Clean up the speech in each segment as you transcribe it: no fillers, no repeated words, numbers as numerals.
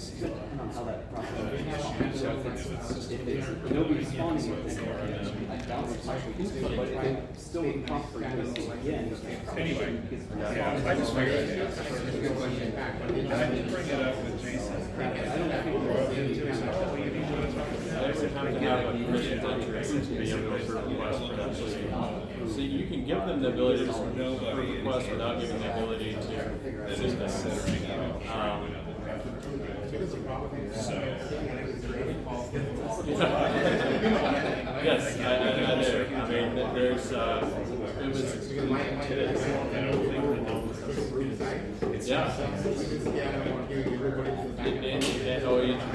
depend on how that process is. So if nobody's responding with it, I doubt it's likely to do, but it still would prompt for you to see again. Anyway, yeah, I just figured it out. I did bring it up with Jason. Every time you have a permission to be able to approve requests potentially. So you can give them the ability to approve requests without giving the ability to send them. Yes, I do. I mean, there's, it was, yeah.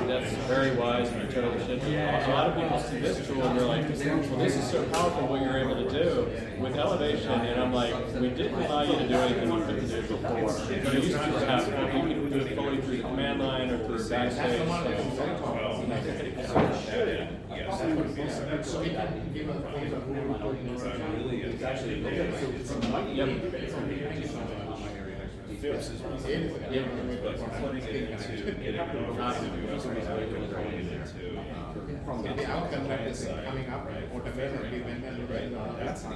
That's very wise and you totally should. A lot of people see this tool and they're like, well, this is so powerful what you're able to do with elevation. And I'm like, we didn't allow you to do anything you couldn't do before. You used to have, you could do it fully through the command line or through backstage. Phipps is putting it into getting and the outcome that is coming up automatically when that's the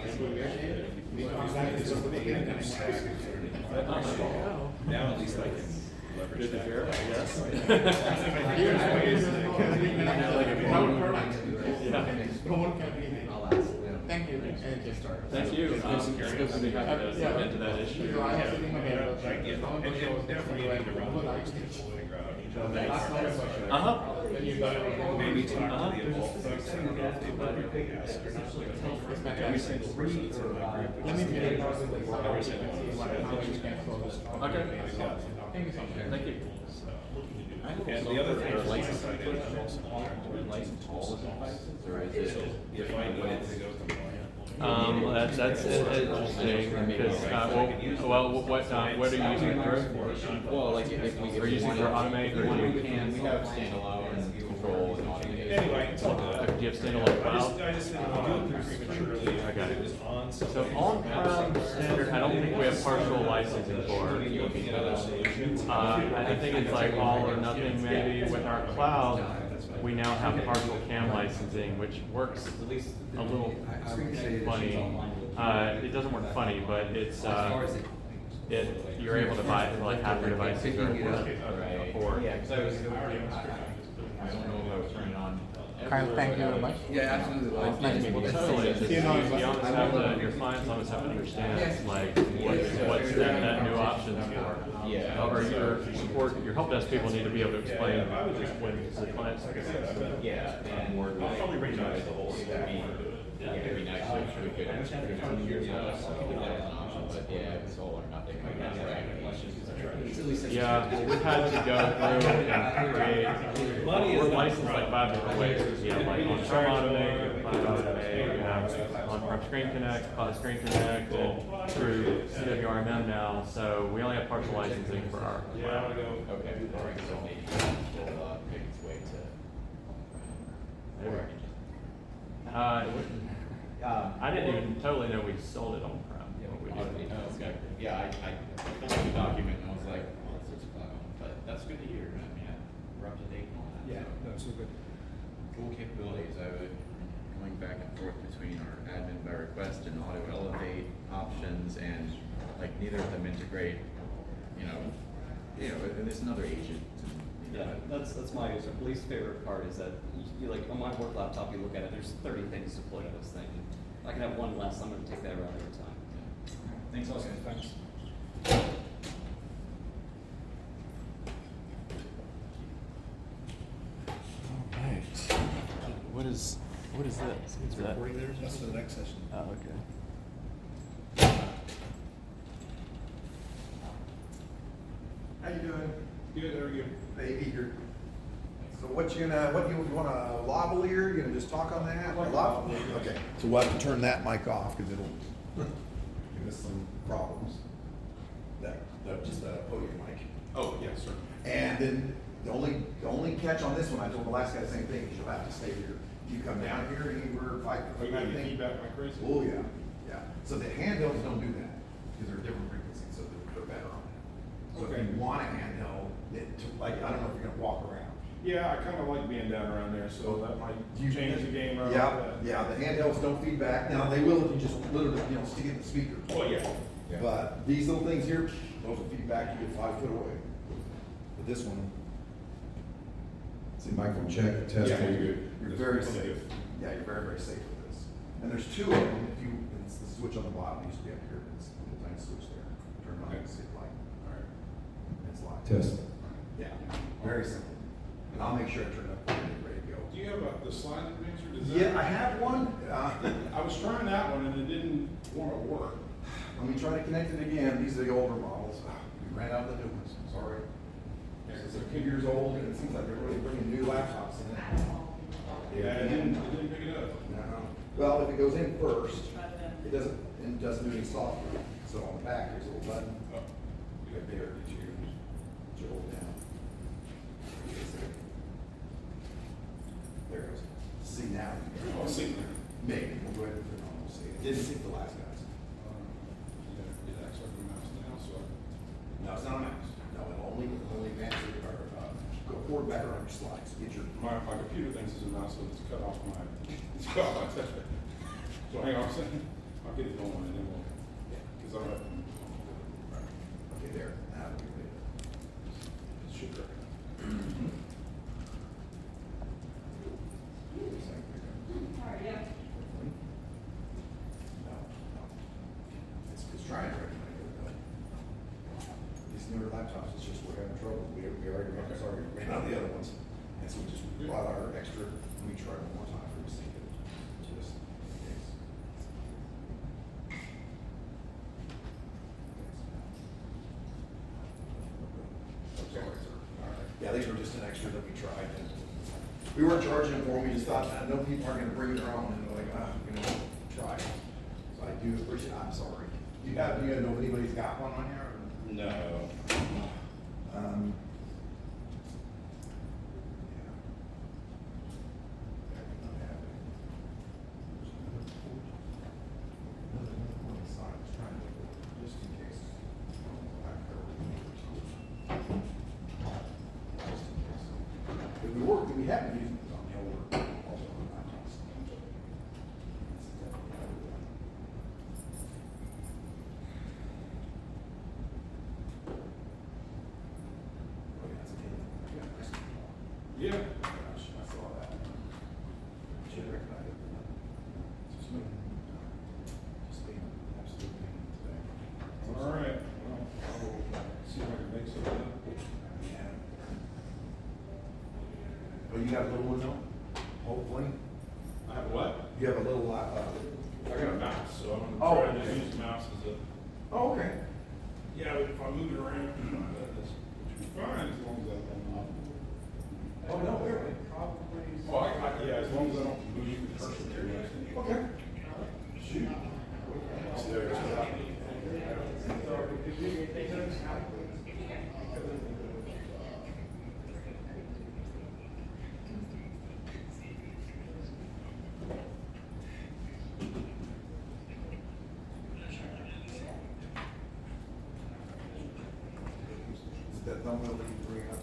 now at least I can leverage that. Yes. Thank you. Thank you. It's good to be happy to look into that issue. And definitely need to run the maybe talk to the involved folks and know if they would really ask or not. Every single person that's in my group, which is every single one. Okay. Thank you so much. Thank you. And the other thing is license I did, I'm also licensed all if I needed to go compliant. That's interesting because what are you using it for? Well, like if we are you using it for automate or we have standalone control and automate. Anyway, it's all good. Do you have standalone file? I just didn't want to do it prematurely. I got it. So So on-prem standard, I don't think we have partial licensing for. I think it's like all or nothing maybe. With our cloud, we now have partial CAM licensing, which works a little funny. It doesn't work funny, but it's you're able to buy it for like half your devices or for. I don't know if I was turning on. Kyle, thank you very much. Yeah, absolutely. Well, totally. You almost have to, your clients always have to understand like what's that new options for. Yeah. Or your support, your help desk people need to be able to explain when the clients. Yeah, and I'll probably reach out to the whole it'd be nice if we could, so that was an option, but yeah, it's all or nothing. Yeah, well, we've had to go through and create, we're licensed like 5 different ways. You have like on-prem automate, cloud automate, you have on-prem screen connect, cloud screen connect, and through CWRMM now, so we only have partial licensing for our cloud. Okay, all right, so maybe will make its way to. I didn't even totally know we sold it on-prem. Okay. Yeah, I pulled the document and I was like, well, it's cloud, but that's good to hear. I mean, we're up to date and all that. Yeah, that's so good. Cool capabilities. I would going back and forth between our admin by request and auto elevate options, and like neither of them integrate. And there's another agent. Yeah, that's my least favorite part is that you like on my work laptop you look at it, there's 30 things deployed to this thing. If I can have one less, I'm going to take that route every time. Thanks, Austin. Thanks. All right. What is this? Is that? That's for the next session. Oh, okay. How you doing? Good, how are you? Baby, you're, so what you want a lavalier? You gonna just talk on that? Okay, so we'll have to turn that mic off because it'll give us some problems. Just a podium mic. Oh, yes, sir. And then the only catch on this one, I told the last guy the same thing, is you'll have to stay here. You come down here anywhere, fight Are you getting feedback like crazy? Oh, yeah. So the handhelds don't do that because they're different frequencies, so they're better on that. So if you want a handheld, like, I don't know if you're gonna walk around. Yeah, I kinda like being down around there, so that might change the game around. Yeah, the handhelds don't feed back. Now, they will if you just literally, stick it in the speaker. Oh, yeah. Yeah. But these little things here, those will feed back, you get 5 foot away. But this one, see, microphone check, test. Yeah, you're good. You're very safe. Yeah, you're very, very safe with this. And there's 2 of them. If you, it's the switch on the bottom, used to be up here, it's a little tiny switch there. Turn it on, see it light. All right. It's live. Test. Yeah, very simple. And I'll make sure I turn it up when it's ready to go. Do you have the slide adventure? Yeah, I have one. I was trying that one and it didn't want to work. Let me try to connect it again. These are the older models. We ran out of the new ones, sorry. This is a few years old, and it seems like they're really bringing new laptops in. Yeah, it didn't pick it up. No. Well, if it goes in first, it doesn't do any software. So on the back, there's a little button. Oh, Right there, that you hold down. There it goes. See now. Oh, see. Maybe, we'll go ahead and put it on, we'll see. It didn't see the last guys. It acts like a mouse now, so. No, it's not a mouse. No, it'll only advance it or, go forward, back, or on your slides. Get your, My computer thinks it's a mouse, so it's cut off my touch. So hang on a second. I'll get it going and then we'll, because I'm at. okay, there. Now we can Should work. It's trying to recommend it, but these newer laptops, it's just we're having trouble. We already ran out of the other ones. And so we just brought our extra, we tried one more time for just thinking, just in case. Okay. All right. Yeah, these were just an extra that we tried. And we weren't charging them for them. We just thought, I know people aren't gonna bring their own, and they're like, try it. So I do appreciate, I'm sorry. Do you know if anybody's got one on here? No. Um. Just in case. If we haven't used it on the older, also on the laptops. Yeah. Gosh, I saw that. Should recognize it. Just being absolutely today. All right. Well, I will see if I can make something up. Yeah. Well, you got a little one though? Hopefully. I have what? You have a little, I got a mouse, so I'm Oh, trying to okay. use the mouse as a. oh, okay. Yeah, but if I move it around, which would be fine as long as I don't. Oh, no, really? Oh, yeah, as long as I don't move the cursor too much. Okay. Shoot. See, there it is. Is that thumbnail that you bring up?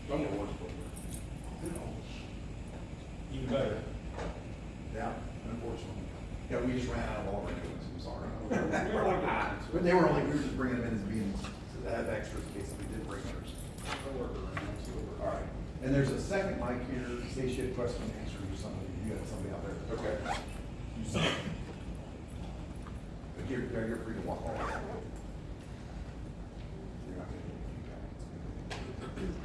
Thumbnail works even better. Yeah, unfortunately. Yeah, we just ran out of all our new ones, I'm sorry. We're like that. But they were we were just bringing them in as being, to have extras in case we did bring others. I'll work around, so it'll work. All right, and there's a second mic here, in case you had question and answers or something, you got somebody out there. Okay. But you're free to walk all over. You're not gonna get any feedback.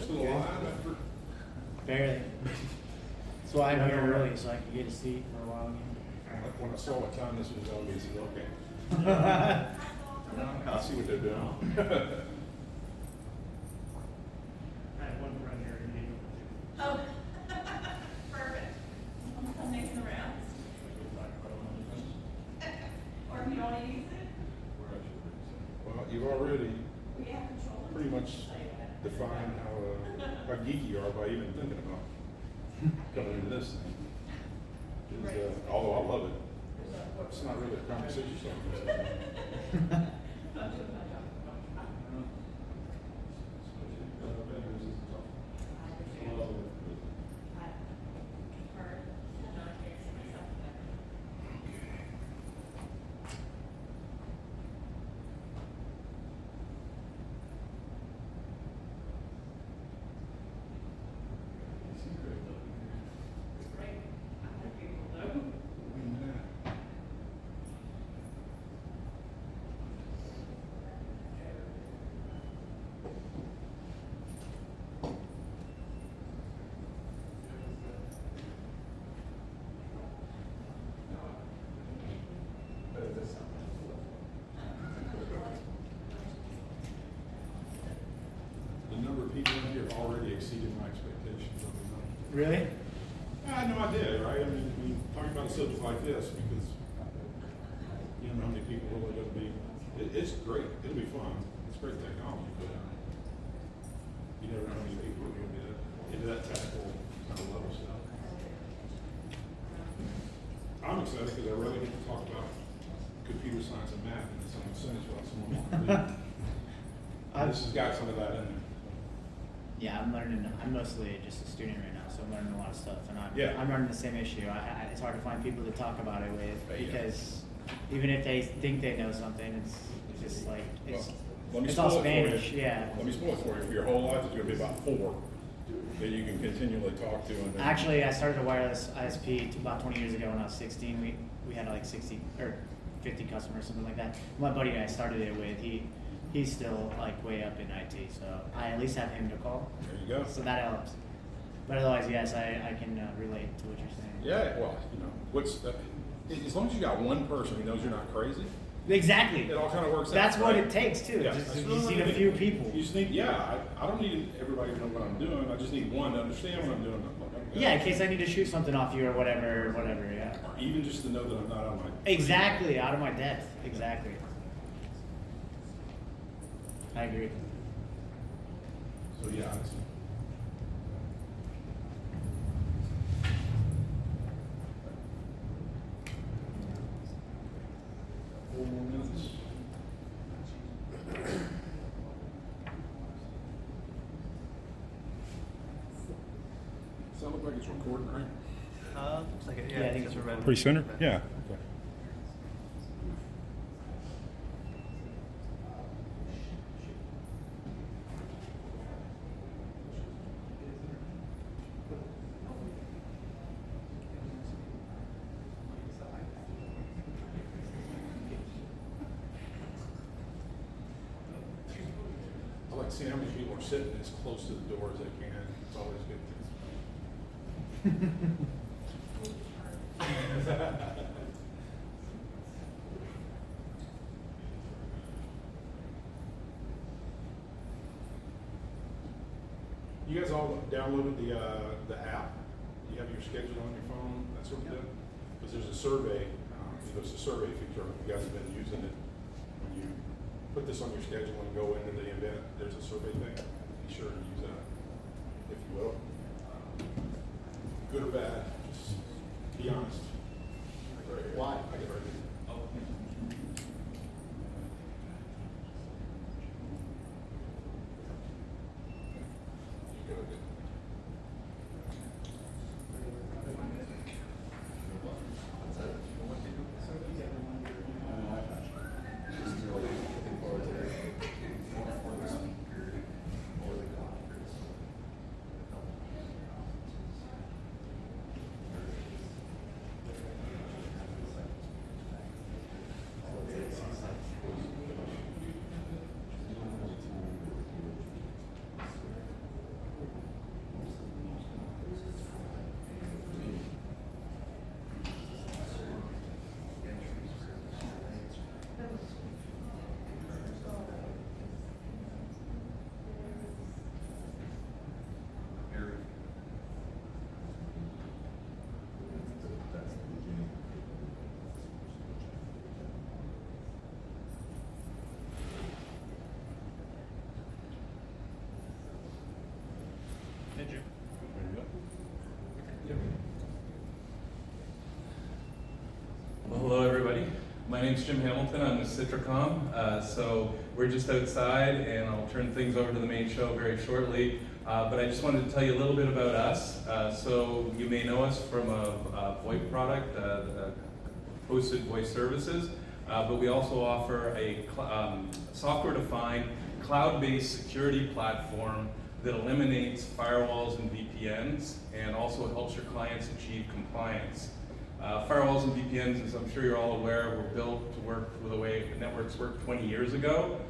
Still alive after? Barely. That's why I'm here early, so I can get a seat for a while again. When I saw what time this was, I was okay. I see what they're doing. Oh, perfect. I'm making the rounds. Or if you don't want to use it, Well, you've already we have control. pretty much defined how geeky you are by even thinking about coming into this thing. 'Cause, although I love it, it's not really a conversation starter. The number of people in here have already exceeded my expectations. Really? I had no idea, right? I mean, talking about a subject like this because you don't know how many people really going to be. It's great. It'll be fun. It's great technology, but you never know how many people are going to get into that technical kind of level stuff. I'm excited because I really get to talk about computer science and math in some sense while someone wants to read. This has got some of that in there. Yeah, I'm learning. I'm mostly just a student right now, so I'm learning a lot of stuff, and Yeah. I'm running the same issue. It's hard to find people to talk about it with Yeah. because even if they think they know something, it's just like it's Let me it's all spoil it for you. Spanish. Yeah. Let me spoil it for you. For your whole life, it's going to be about 4 that you can continually talk to. And then Actually, I started a wireless ISP about 20 years ago when I was 16. We had like 60 or 50 customers, something like that. My buddy I started it with, he's still like way up in IT, so I at least have him to call. there you go. So that helps. But otherwise, yes, I can relate to what you're saying. Yeah, well, as long as you got one person who knows you're not crazy, Exactly. it all kind of works out. That's what right? it takes too. Yeah, Just, that's you really just what need I a few people. You just need, I don't need everybody to know what I'm doing. I just need one to understand what I'm doing. Yeah, in case I need to shoot something off you or whatever, yeah. Or even just to know that I'm not on my. Exactly, out of my depth. Exactly. I agree. So yeah. Four more minutes. Does that look like it's recording, right? Looks like it. Yeah, I think it's red. Pretty center? Yeah. Okay. I like seeing how many people are sitting as close to the door as they can. It's always good. You guys all downloaded the app? You have your schedule on your phone, that sort of thing? Because there's a survey, there's a survey feature, if you guys have been using it. When you put this on your schedule and go into the event, there's a survey thing. Be sure to use that, if you will. Good or bad, just be honest. Why? I get ready. My name's Jim Hamilton. I'm with Citricom. So we're just outside, and I'll turn things over to the main show very shortly. But I just wanted to tell you a little bit about us. So you may know us from a VoIP product, hosted voice services. But we also offer a software-defined, cloud-based security platform that eliminates firewalls and VPNs, and also helps your clients achieve compliance. Firewalls and VPNs, as I'm sure you're all aware, were built to work with the way networks worked 20 years ago.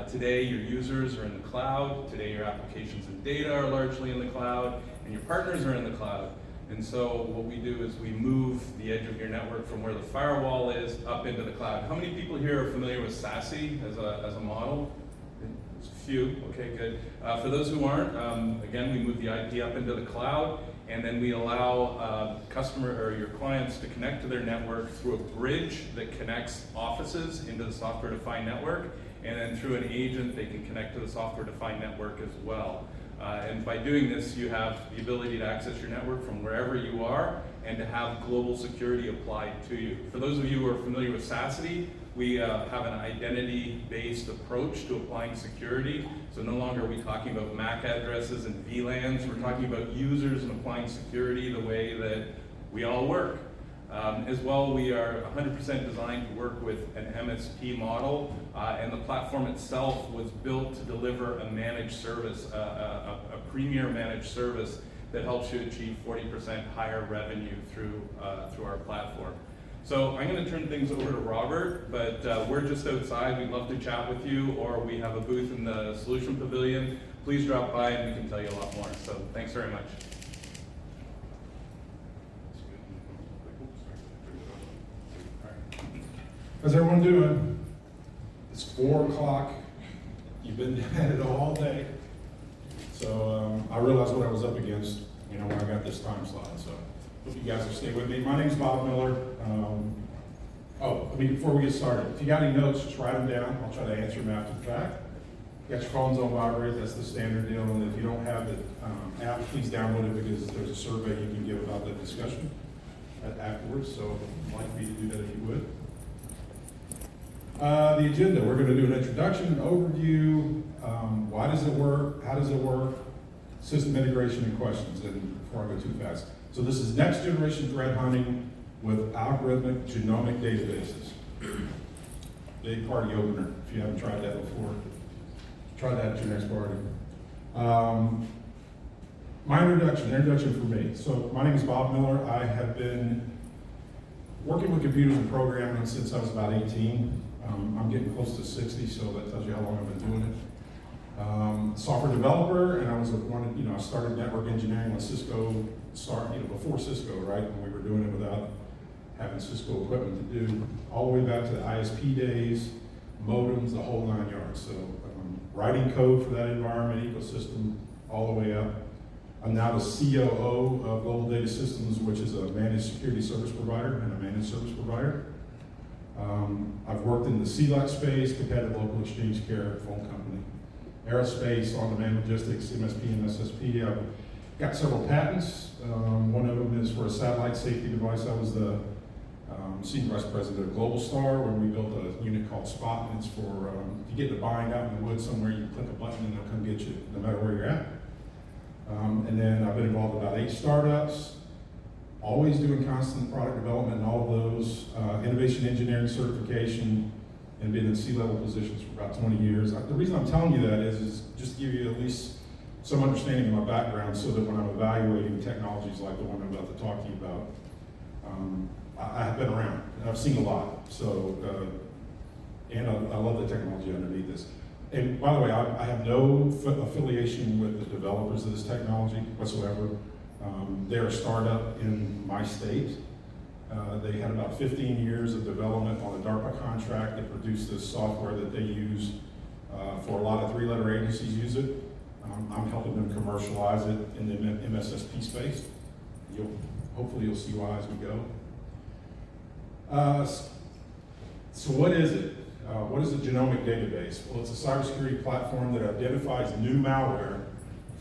Today, your users are in the cloud. Today, your applications and data are largely in the cloud, and your partners are in the cloud. And so what we do is we move the edge of your network from where the firewall is up into the cloud. How many people here are familiar with SASE as a model? There's a few, okay, good. For those who aren't, again, we move the IP up into the cloud, and then we allow your clients to connect to their network through a bridge that connects offices into the software-defined network, and then through an agent they can connect to the software-defined network as well. And by doing this, you have the ability to access your network from wherever you are and to have global security applied to you. For those of you who are familiar with SASE, we have an identity-based approach to applying security. So no longer are we talking about MAC addresses and VLANs, we're talking about users and applying security the way that we all work. As well, we are 100% designed to work with an MSP model, and the platform itself was built to deliver a managed service, a premier managed service that helps you achieve 40% higher revenue through our platform. So I'm going to turn things over to Robert, but we're just outside. We'd love to chat with you, or we have a booth in the Solution Pavilion. Please drop by and we can tell you a lot more. So thanks very much. How's everyone doing? It's 4 o'clock. You've been at it all day. So I realized what I was up against, when I got this time slot. So hope you guys will stay with me. My name's Bob Miller. Before we get started, if you got any notes, just write them down. I'll try to answer them after the fact. Got your phones on vibrate, that's the standard deal. And if you don't have the app, please download it, because there's a survey you can give about the discussion afterwards. So I'd like for you to do that if you would. The agenda, we're going to do an introduction, an overview, why does it work, how does it work, system integration, and questions, and before I go too fast. So this is next generation threat hunting with algorithmic genomic databases. Big party opener, if you haven't tried that before. Try that at your next party. My introduction for me. So my name is Bob Miller. I have been working with computers and programming since I was about 18. I'm getting close to 60, so that tells you how long I've been doing it. Software developer, and I started network engineering when Cisco before Cisco, right? When we were doing it without having Cisco equipment to do, all the way back to the ISP days, modems, the whole 9 yards. So writing code for that environment, ecosystem, all the way up. I'm now the COO of Global Data Systems, which is a managed security service provider and a managed service provider. I've worked in the CLEC space, competitive local exchange care, phone company, aerospace, on-demand logistics, MSP and SSP. I've got several patents. One of them is for a satellite safety device. I was the senior vice president of Global Star, where we built a unit called Spot, and it's for if you get in a bind out in the woods somewhere, you click a button and they'll come get you, no matter where you're at. And then I've been involved in about 8 startups. Always doing constant product development and all of those, innovation engineering certification, and been in C-level positions for about 20 years. The reason I'm telling you that is just to give you at least some understanding of my background, so that when I'm evaluating technologies like the one I'm about to talk to you about, I have been around, and I've seen a lot. So, and I love the technology underneath this. And by the way, I have no affiliation with the developers of this technology whatsoever. They're a startup in my state. They had about 15 years of development on a DARPA contract that produced this software that they use for a lot of 3-letter agencies use it. I'm helping them commercialize it in the MSSP space. Hopefully you'll see why as we go. So what is it? What is a genomic database? Well, it's a cybersecurity platform that identifies new malware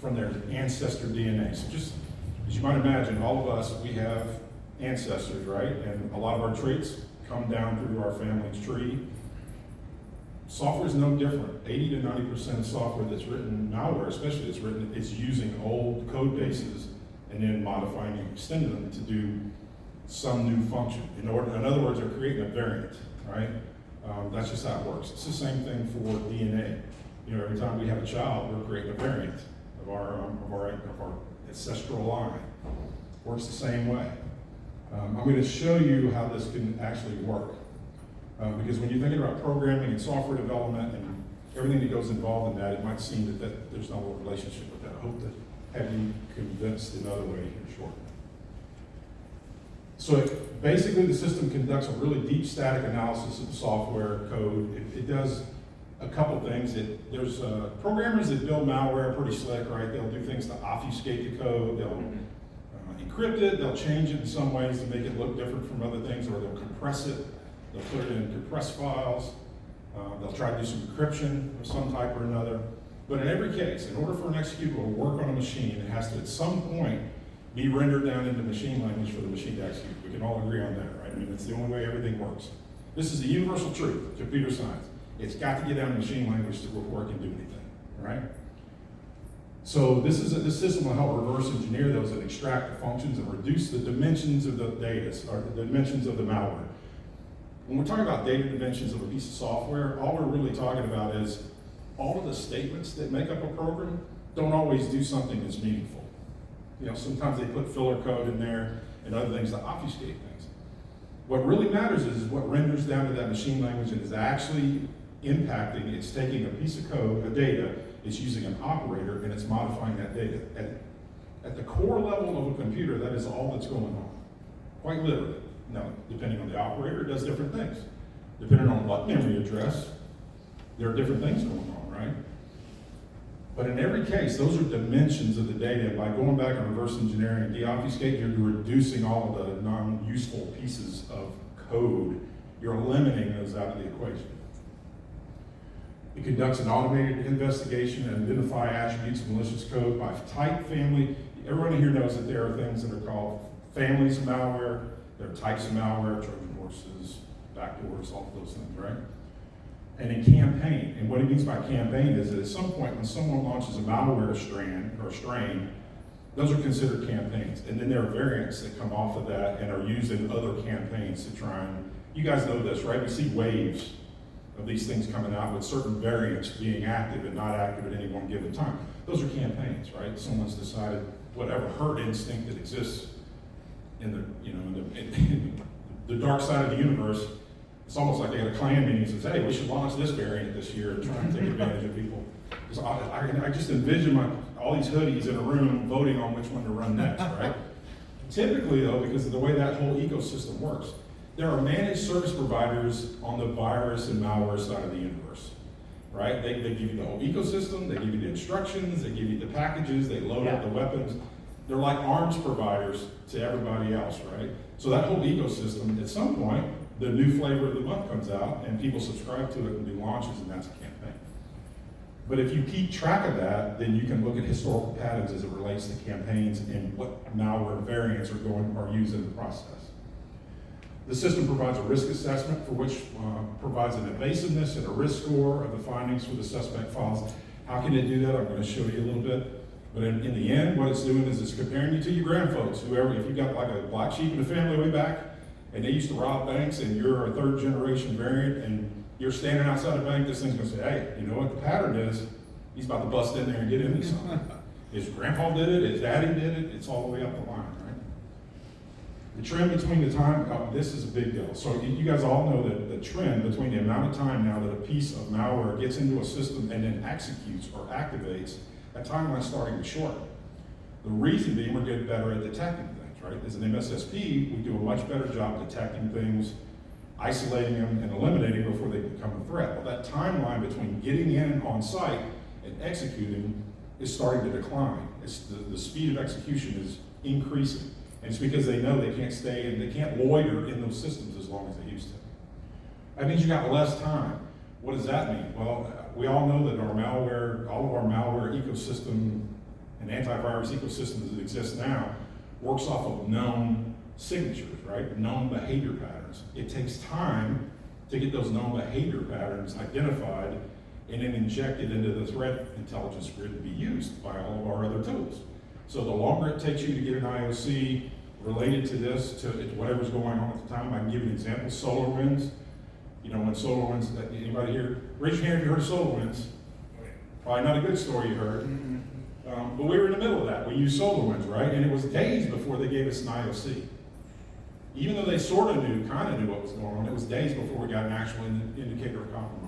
from their ancestor DNA. So just as you might imagine, all of us, we have ancestors, right? And a lot of our traits come down through our family's tree. Software is no different. 80 to 90% of software that's written, malware especially that's written, is using old code bases and then modifying and extending them to do some new function. In other words, they're creating a variant, right? That's just how it works. It's the same thing for DNA. You know, every time we have a child, we're creating a variant of our ancestral line. Works the same way. I'm going to show you how this can actually work. Because when you're thinking about programming and software development and everything that goes involved in that, it might seem that there's no relationship with that. I hope to have you convinced another way here shortly. So basically the system conducts a really deep static analysis of the software code. It does a couple things. There's programmers that build malware pretty slick, right? They'll do things to obfuscate the code. They'll encrypt it. They'll change it in some ways to make it look different from other things, or they'll compress it. They'll put it in compressed files. They'll try to do some encryption of some type or another. But in every case, in order for an executable to work on a machine, it has to at some point be rendered down into machine language for the machine to execute. We can all agree on that, right? I mean, it's the only way everything works. This is the universal truth of computer science. It's got to get down to machine language before it can do anything, right? So this system will help reverse engineer those and extract the functions and reduce the dimensions of the data, or the dimensions of the malware. When we're talking about data dimensions of a piece of software, all we're really talking about is all of the statements that make up a program don't always do something that's meaningful. You know, sometimes they put filler code in there and other things to obfuscate things. What really matters is what renders down to that machine language and is actually impacting. It's taking a piece of code, a data, it's using an operator, and it's modifying that data. At the core level of a computer, that is all that's going on, quite literally. Now, depending on the operator, it does different things. Depending on what memory address, there are different things going on, right? But in every case, those are dimensions of the data. By going back and reverse engineering and deobfuscating, you're reducing all of the non-useful pieces of code. You're eliminating those out of the equation. It conducts an automated investigation and identify attributes of malicious code by type, family. Everyone here knows that there are things that are called families of malware. There are types of malware, Trojan horses, backdoors, all of those things, right? And in campaign, and what it means by campaign is that at some point when someone launches a malware strand or strain, those are considered campaigns. And then there are variants that come off of that and are used in other campaigns to try and, you guys know this, right? We see waves of these things coming out with certain variants being active and not active at any one given time. Those are campaigns, right? Someone's decided whatever herd instinct that exists in the, you know, in the dark side of the universe. It's almost like they had a clan meeting and says, hey, we should launch this variant this year and try and take advantage of people. So I just envision all these hoodies in a room voting on which one to run next, right? Typically though, because of the way that whole ecosystem works, there are managed service providers on the virus and malware side of the universe, right? They give you the whole ecosystem, they give you the instructions, they give you the packages, they load up the weapons. They're like arms providers to everybody else, right? So that whole ecosystem, at some point, the new flavor of the month comes out and people subscribe to it and do launches, and that's a campaign. But if you keep track of that, then you can look at historical patterns as it relates to campaigns and what malware variants are used in the process. The system provides a risk assessment for which provides an evasiveness and a risk score of the findings for the suspect files. How can it do that? I'm going to show you a little bit. But in the end, what it's doing is it's comparing you to your grandfolks, whoever, if you've got like a black sheep in the family way back, and they used to rob banks, and you're a third generation variant, and you're standing outside a bank, this thing's gonna say, hey, you know what the pattern is? He's about to bust in there and get into something. His grandpa did it, his daddy did it, it's all the way up the line, right? The trend between the time, this is a big deal. So you guys all know that the trend between the amount of time now that a piece of malware gets into a system and then executes or activates, that timeline's starting to shorten. The reason being we're getting better at detecting things. Right? As an MSSP, we do a much better job detecting things, isolating them, and eliminating before they become a threat. Well, that timeline between getting in on site and executing is starting to decline. The speed of execution is increasing. And it's because they know they can't stay and they can't loiter in those systems as long as they used to. That means you got less time. What does that mean? Well, we all know that our malware, all of our malware ecosystem and antivirus ecosystems that exist now works off of known signatures, right? Known behavior patterns. It takes time to get those known behavior patterns identified and then injected into the threat intelligence grid to be used by all of our other tools. So the longer it takes you to get an IOC related to this, to whatever's going on at the time, I can give you an example, SolarWinds. You know, when SolarWinds, anybody here, raise your hand if you heard of SolarWinds. Probably not a good story you heard. But we were in the middle of that. We used SolarWinds, right? And it was days before they gave us an IOC. Even though they sort of knew, kind of knew what was going on, it was days before we got an actual indicator of compromise.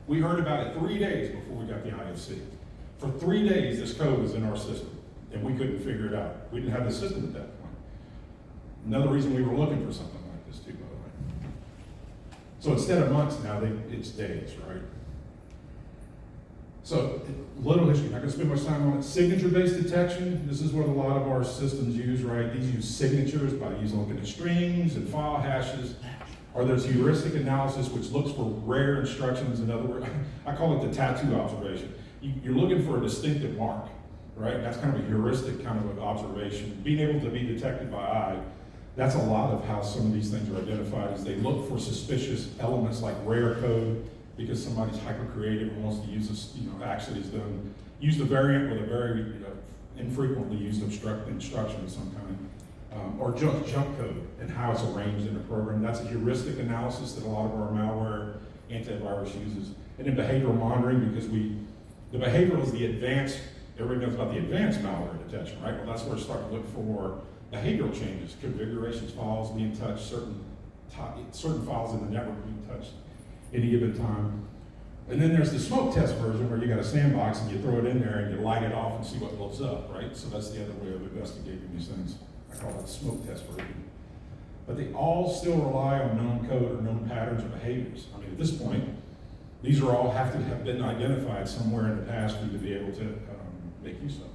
We heard about it 3 days before we got the IOC. For 3 days, this code was in our system, and we couldn't figure it out. We didn't have the system at that point. Another reason we were looking for something like this too, by the way. So instead of months now, it's days, right? So, little history, I'm not gonna spend much time on it. Signature-based detection, this is what a lot of our systems use, right? These use signatures by looking at strings and file hashes. Or there's heuristic analysis, which looks for rare instructions. In other words, I call it the tattoo observation. You're looking for a distinctive mark, right? That's kind of a heuristic kind of an observation. Being able to be detected by eye, that's a lot of how some of these things are identified, is they look for suspicious elements like rare code, because somebody's hyper creative and wants to use this, actually is done, use the variant with a very infrequently used instruction of some kind. Or jump code and how it's arranged in a program. That's a heuristic analysis that a lot of our malware antivirus uses. And then behavioral monitoring, because the behavioral is the advanced, everybody knows about the advanced malware detection, right? Well, that's where it starts to look for behavioral changes, configurations, files being touched, certain files in the network being touched any given time. And then there's the smoke test version where you got a sandbox and you throw it in there and you light it off and see what blows up, right? So that's the other way of investigating these things. I call it the smoke test version. But they all still rely on known code or known patterns or behaviors. I mean, at this point, these are all have to have been identified somewhere in the past for you to be able to make use of them.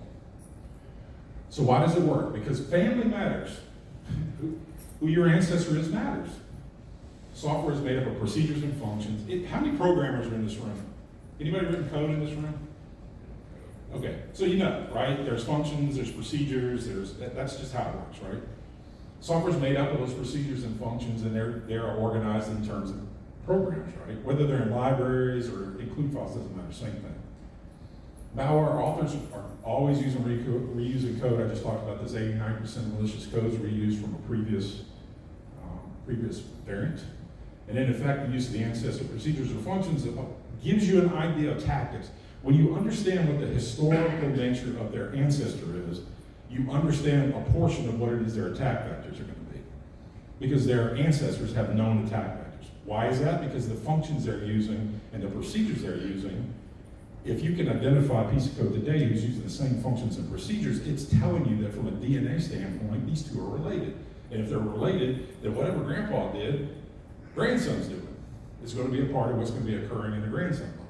So why does it work? Because family matters. Who your ancestor is matters. Software is made up of procedures and functions. How many programmers are in this room? Anybody written code in this room? Okay, so right? There's functions, there's procedures, that's just how it works, right? Software's made up of those procedures and functions, and they're organized in terms of programs, right? Whether they're in libraries or include files, doesn't matter, same thing. Malware authors are always using reusing code. I just talked about this, 89% of malicious codes reused from a previous variant. And in effect, the use of the ancestor procedures or functions gives you an idea of tactics. When you understand what the historical nature of their ancestor is, you understand a portion of what it is their attack vectors are going to be. Because their ancestors have known attack vectors. Why is that? Because the functions they're using and the procedures they're using, if you can identify a piece of code today who's using the same functions and procedures, it's telling you that from a DNA standpoint, these two are related. And if they're related, then whatever grandpa did, grandson's doing. It's going to be a part of what's going to be occurring in the grandson level.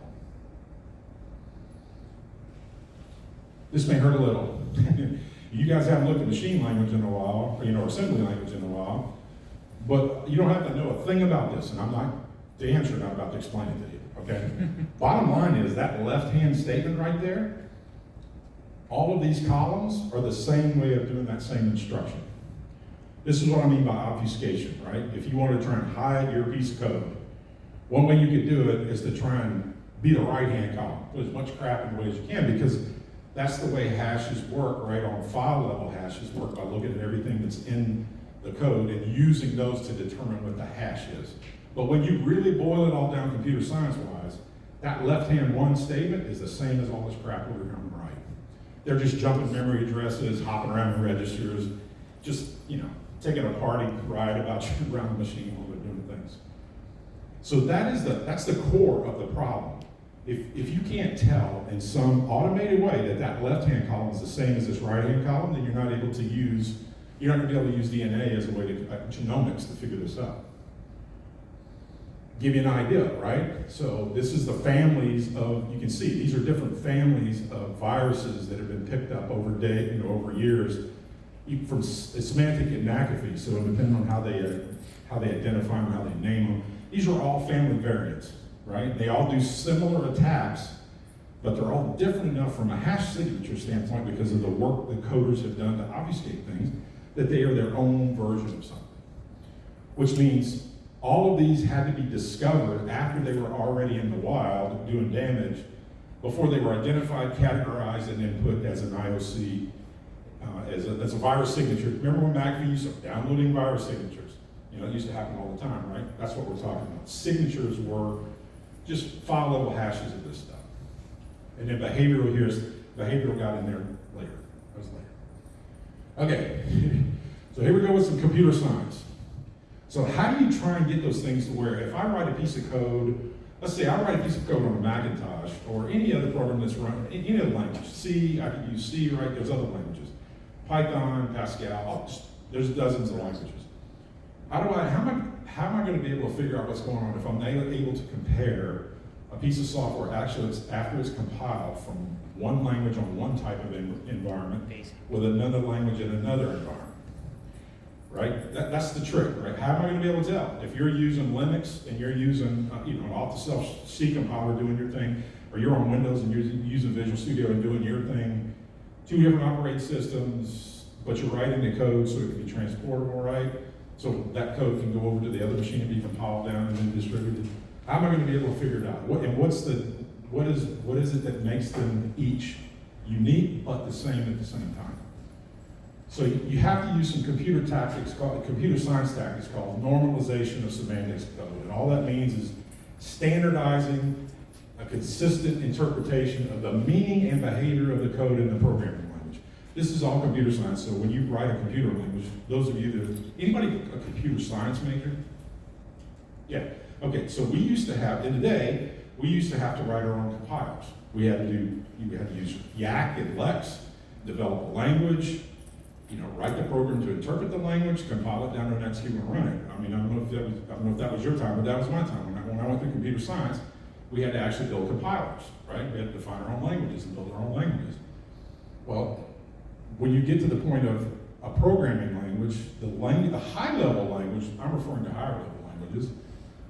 This may hurt a little. You guys haven't looked at machine language in a while, or assembly language in a while, but you don't have to know a thing about this, and I'm not, to answer, not about to explain it to you, okay? Bottom line is that left-hand statement right there, all of these columns are the same way of doing that same instruction. This is what I mean by obfuscation, right? If you want to try and hide your piece of code, one way you could do it is to try and be the right-hand column. Put as much crap in the way as you can, because that's the way hashes work, right? On file level hashes work by looking at everything that's in the code and using those to determine what the hash is. But when you really boil it all down computer science-wise, that left-hand one statement is the same as all this crap over here on the right. They're just jumping memory addresses, hopping around in registers, just, taking a party ride around the machine while they're doing things. So that's the core of the problem. If you can't tell in some automated way that left-hand column is the same as this right-hand column, then you're not going to be able to use DNA as a way to genomics to figure this out. Give you an idea, right? So this is the families of, you can see, these are different families of viruses that have been picked up over years, from semantic and McAfee, so depending on how they identify them, how they name them. These are all family variants, right? They all do similar attacks, but they're all different enough from a hash signature standpoint because of the work the coders have done to obfuscate things, that they are their own version of something. Which means all of these had to be discovered after they were already in the wild doing damage, before they were identified, categorized, and then put as an IOC, as a virus signature. Remember when McAfee used to downloading virus signatures? You know, it used to happen all the time, right? That's what we're talking about. Signatures were just file level hashes of this stuff. And then behavioral got in there later. That was later. Okay, so here we go with some computer science. So how do you try and get those things to where if I write a piece of code, let's say I write a piece of code on a Macintosh or any other program that's run, any other language, C, I could use C, right? There's other languages. Python, Pascal, there's dozens of languages. How am I going to be able to figure out what's going on if I'm able to compare a piece of software actually after it's compiled from one language on one type of environment with another language in another environment? Right? That's the trick, right? How am I going to be able to tell? If you're using Linux and you're using an off-the-shelf C compiler doing your thing, or you're on Windows and you're using Visual Studio and doing your thing, two different operating systems, but you're writing the code so it can be transportable, right? So that code can go over to the other machine and be compiled down and then distributed. How am I going to be able to figure it out? What is it that makes them each unique but the same at the same time? So you have to use some computer science tactics called normalization of semantics code. And all that means is standardizing a consistent interpretation of the meaning and behavior of the code in the programming language. This is all computer science, so when you write a computer language, those of you anybody a computer science major? Yeah, okay, so we used to have, in the day, we used to have to write our own compilers. We had to use Yak and Lex, develop a language, write the program to interpret the language, compile it down to an execute and run it. I mean, I don't know if that was your time, but that was my time. When I went through computer science, we had to actually build compilers, right? We had to define our own languages and build our own languages. Well, when you get to the point of a programming language, the high-level language, I'm referring to higher-level languages,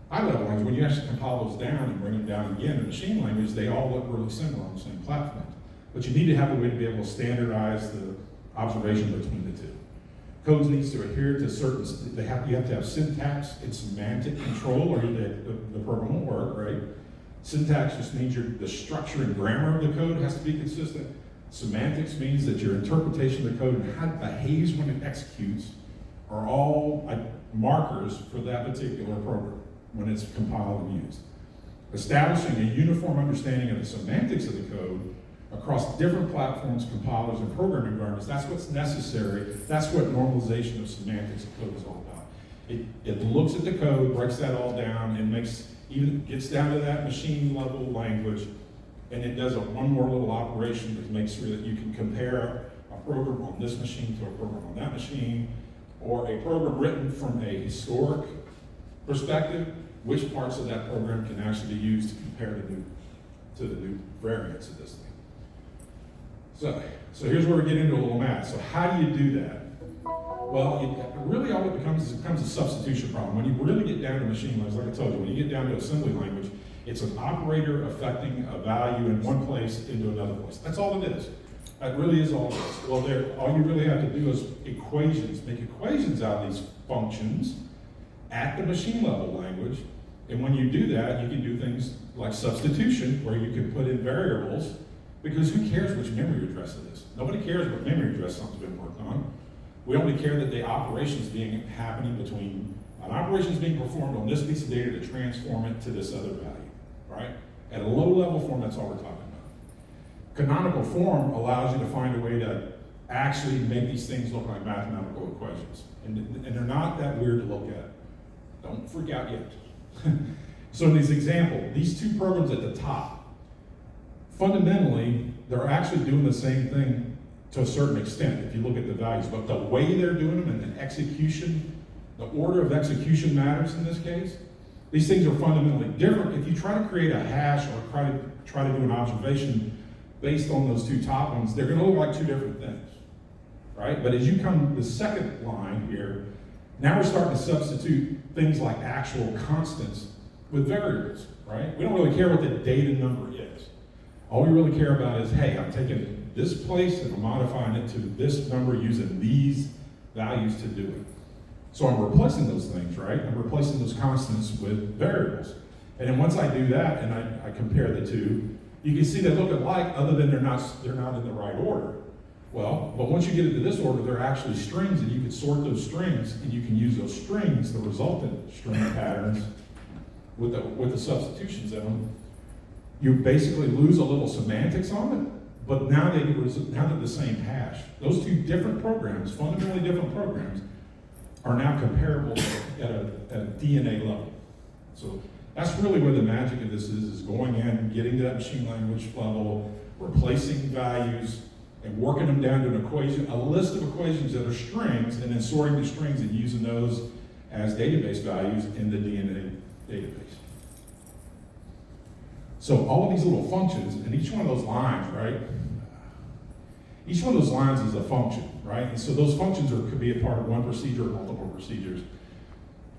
high-level language, when you actually compile those down and bring them down again in machine language, they all look really similar on the same platform. But you need to have a way to be able to standardize the observation between the two. Code needs to adhere to certain, you have to have syntax and semantic control or the program won't work, right? Syntax just means the structure and grammar of the code has to be consistent. Semantics means that your interpretation of the code and how it behaves when it executes are all markers for that particular program when it's compiled and used. Establishing a uniform understanding of the semantics of the code across different platforms, compilers, and programming environments, that's what's necessary. That's what normalization of semantics of code is all about. It looks at the code, breaks that all down, and gets down to that machine level language, and it does one more little operation that makes sure that you can compare a program on this machine to a program on that machine, or a program written from a historic perspective, which parts of that program can actually be used to compare to the new variants of this thing. So here's where we get into a little math. So how do you do that? Well, really all it becomes a substitution problem. When you really get down to machine language, like I told you, when you get down to assembly language, it's an operator affecting a value in one place into another place. That's all it is. That really is all it is. Well, all you really have to do is make equations out of these functions at the machine level language. And when you do that, you can do things like substitution, where you can put in variables. Because who cares which memory address it is? Nobody cares what memory address something's been worked on. We only care that the operations being performed on this piece of data to transform it to this other value, right? At a low level form, that's all we're talking about. Canonical form allows you to find a way to actually make these things look like mathematical equations. And they're not that weird to look at. Don't freak out yet. So in this example, these two programs at the top, fundamentally, they're actually doing the same thing to a certain extent if you look at the values, but the way they're doing them and the execution, the order of execution matters in this case. These things are fundamentally different. If you try to create a hash or try to do an observation based on those two top ones, they're going to look like two different things, right? But as you come to the second line here, now we're starting to substitute things like actual constants with variables, right? We don't really care what the data number is. All we really care about is, hey, I'm taking this place and I'm modifying it to this number using these values to do it. So I'm replacing those things, right? I'm replacing those constants with variables. And then once I do that and I compare the two, you can see they look alike other than they're not in the right order. Well, but once you get into this order, they're actually strings, and you can sort those strings, and you can use those strings, the resultant string patterns, with the substitutions in them. You basically lose a little semantics on it, but now they're the same hash. Those two different programs, fundamentally different programs, are now comparable at a DNA level. So that's really where the magic of this is going in, getting to that machine language level, replacing values, and working them down to an equation, a list of equations that are strings, and then sorting the strings and using those as database values in the DNA database. So all of these little functions, and each one of those lines, right? Each one of those lines is a function, right? And so those functions could be a part of one procedure or multiple procedures.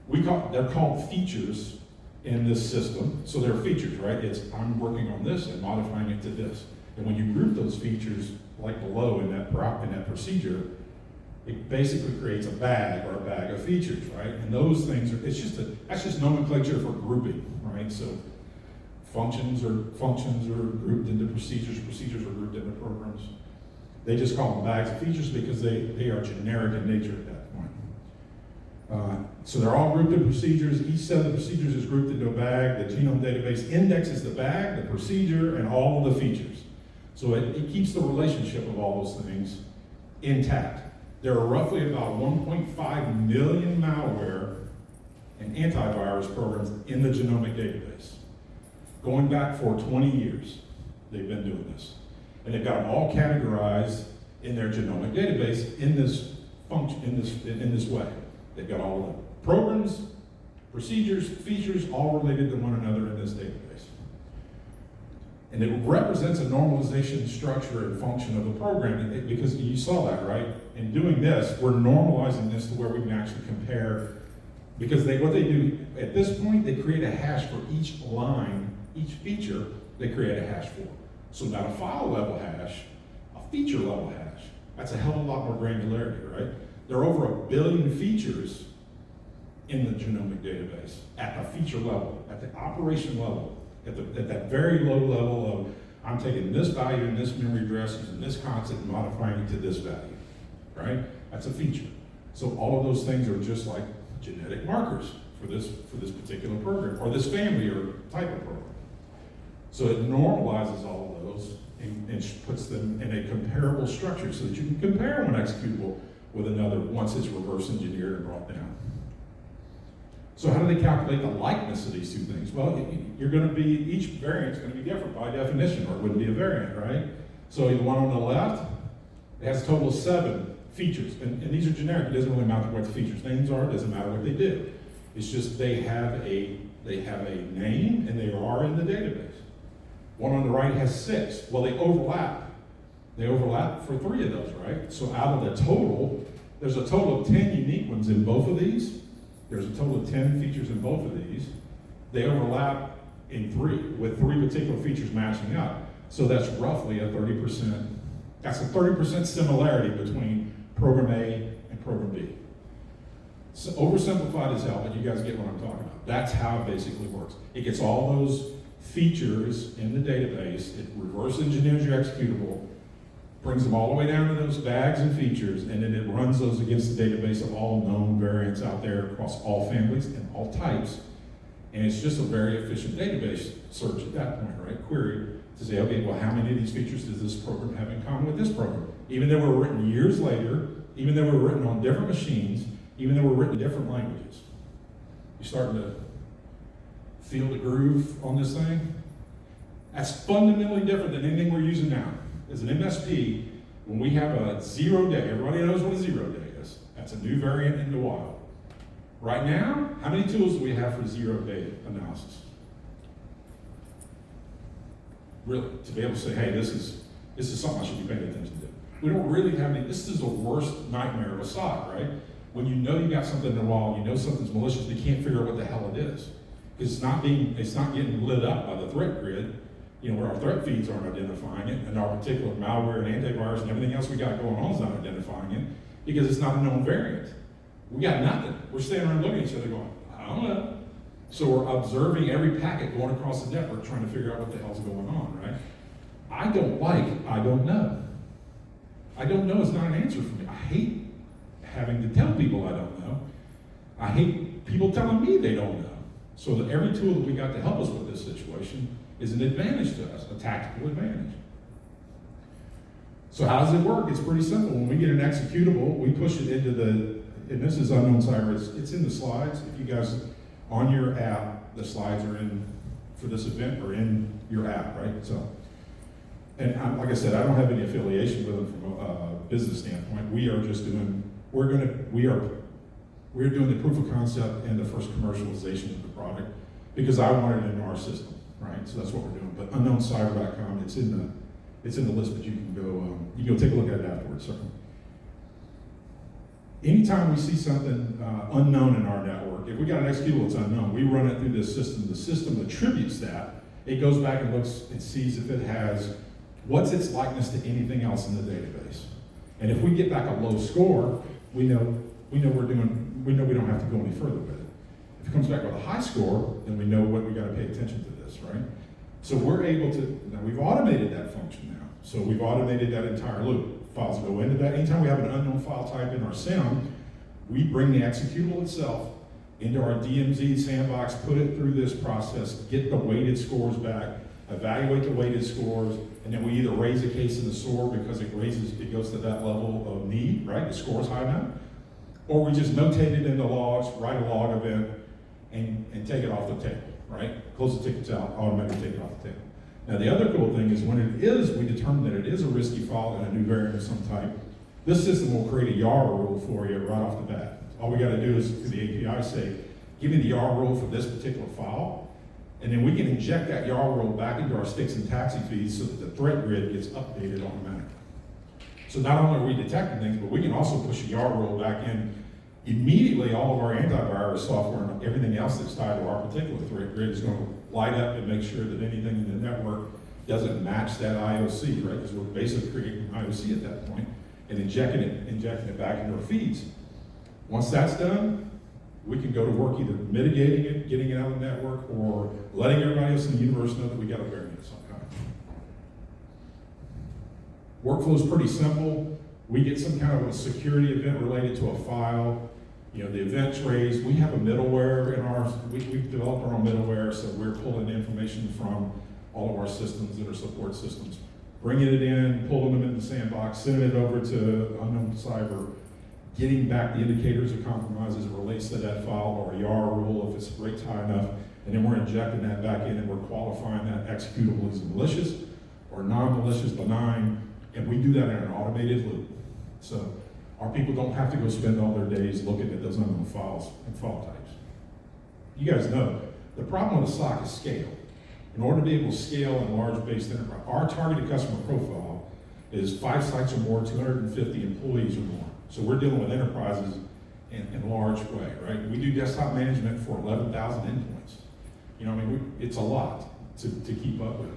They're called features in this system. So they're features, right? I'm working on this and modifying it to this. And when you group those features, like below in that procedure, it basically creates a bag of features, right? And those things that's just nomenclature for grouping, right? So functions are grouped into procedures are grouped into programs. They just call them bags of features because they are generic in nature at that point. So they're all grouped in procedures. Each set of the procedures is grouped into a bag. The genome database indexes the bag, the procedure, and all of the features. So it keeps the relationship of all those things intact. There are roughly about 1.5 million malware and antivirus programs in the genomic database. Going back for 20 years, they've been doing this. And they've got them all categorized in their genomic database in this function, in this way. They've got all the programs, procedures, features, all related to one another in this database. And it represents a normalization structure and function of the program, because you saw that, right? In doing this, we're normalizing this to where we can actually compare, because what they do, at this point, they create a hash for each line, each feature, they create a hash for. So not a file level hash, a feature level hash. That's a hell of a lot more granularity, right? There are over 1 billion features in the genomic database at the feature level, at the operation level, at that very low level of, I'm taking this value in this memory address using this constant and modifying it to this value, right? That's a feature. So all of those things are just like genetic markers for this particular program, or this family or type of program. So it normalizes all of those and puts them in a comparable structure so that you can compare one executable with another once it's reverse engineered and brought down. So how do they calculate the likeness of these two things? Well, each variant's going to be different by definition, or it wouldn't be a variant, right? So the one on the left, it has a total of 7 features, and these are generic. It doesn't really matter what the features' names are. It doesn't matter what they did. It's just they have a name and they are in the database. One on the right has 6. Well, they overlap. They overlap for 3 of those, right? So out of the total, there's a total of 10 unique ones in both of these. There's a total of 10 features in both of these. They overlap in 3, with 3 particular features matching up. So that's roughly a 30%, that's a 30% similarity between program A and program B. So oversimplified as hell, but you guys get what I'm talking about. That's how it basically works. It gets all those features in the database, it reverse engineers your executable, brings them all the way down to those bags and features, and then it runs those against the database of all known variants out there across all families and all types. And it's just a very efficient database search at that point, right? Query to say, okay, well, how many of these features does this program have in common with this program? Even though they were written years later, even though they were written on different machines, even though they were written in different languages. You're starting to feel the groove on this thing? That's fundamentally different than anything we're using now. As an MSP, when we have a 0 day, everybody knows what a 0 day is. That's a new variant in the wild. Right now, how many tools do we have for 0 day analysis? Really, to be able to say, hey, this is something I should be paying attention to. We don't really have any. This is the worst nightmare of a SOC, right? When you know you got something in the wild, you know something's malicious, but you can't figure out what the hell it is. Because it's not getting lit up by the threat grid, where our threat feeds aren't identifying it, and our particular malware and antivirus and everything else we got going on is not identifying it. because it's not a known variant. We got nothing. We're standing around looking at each other going, I don't know. So we're observing every packet going across the network, trying to figure out what the hell's going on, right? I don't know. I don't know is not an answer for me. I hate having to tell people I don't know. I hate people telling me they don't know. So that every tool that we got to help us with this situation is an advantage to us, a tactical advantage. So how does it work? It's pretty simple. When we get an executable, we push it into the, and this is unknown cyber, it's in the slides. If you guys, on your app, the slides are in, for this event, are in your app, right? So, and like I said, I don't have any affiliation with them from a business standpoint. We are just doing, we're doing the proof of concept and the first commercialization of the product because I want it in our system, right? So that's what we're doing. But unknowncyber.com, it's in the list, but you can go take a look at it afterwards. So, anytime we see something unknown in our network, if we got an executable that's unknown, we run it through this system. The system attributes that. It goes back and looks and sees if it has, what's its likeness to anything else in the database. And if we get back a low score, we know we don't have to go any further with it. If it comes back with a high score, then we know what we got to pay attention to this, right? So we're able to, now we've automated that function now. So we've automated that entire loop. Files go into that. Anytime we have an unknown file type in our SIM, we bring the executable itself into our DMZ sandbox, put it through this process, get the weighted scores back, evaluate the weighted scores, and then we either raise a case in the SOAR because it goes to that level of need, right? The score's high enough. Or we just notate it in the logs, write a log event, and take it off the table, right? Close the tickets out, automatically take it off the table. Now the other cool thing is when we determine that it is a risky file and a new variant of some type, this system will create a YAR rule for you right off the bat. All we gotta do is, to the API, say, give me the YAR rule for this particular file, and then we can inject that YAR rule back into our sticks and taxi feeds so that the threat grid gets updated automatically. So not only are we detecting things, but we can also push a YAR rule back in. Immediately, all of our antivirus software and everything else that's tied to our particular threat grid is going to light up and make sure that anything in the network doesn't match that IOC, right? Because we're basically creating an IOC at that point and injecting it back into our feeds. Once that's done, we can go to work either mitigating it, getting it out of the network, or letting everybody else in the universe know that we got a variant of some kind. Workflow is pretty simple. We get some kind of a security event related to a file. You know, the event's raised. We have a middleware in ours. We've developed our own middleware, so we're pulling information from all of our systems that are support systems, bringing it in, pulling them in the sandbox, sending it over to unknown cyber, getting back the indicators of compromise as it relates to that file or a YAR rule if it's rates high enough, and then we're injecting that back in and we're qualifying that executable as malicious or non-malicious, benign, and we do that in an automated loop. So our people don't have to go spend all their days looking at those unknown files and file types. You guys know, the problem with a SOC is scale. In order to be able to scale in large-based enterprise, our targeted customer profile is 5 sites or more, 250 employees or more. So we're dealing with enterprises in a large way, right? We do desktop management for 11,000 endpoints. You know, I mean, it's a lot to keep up with.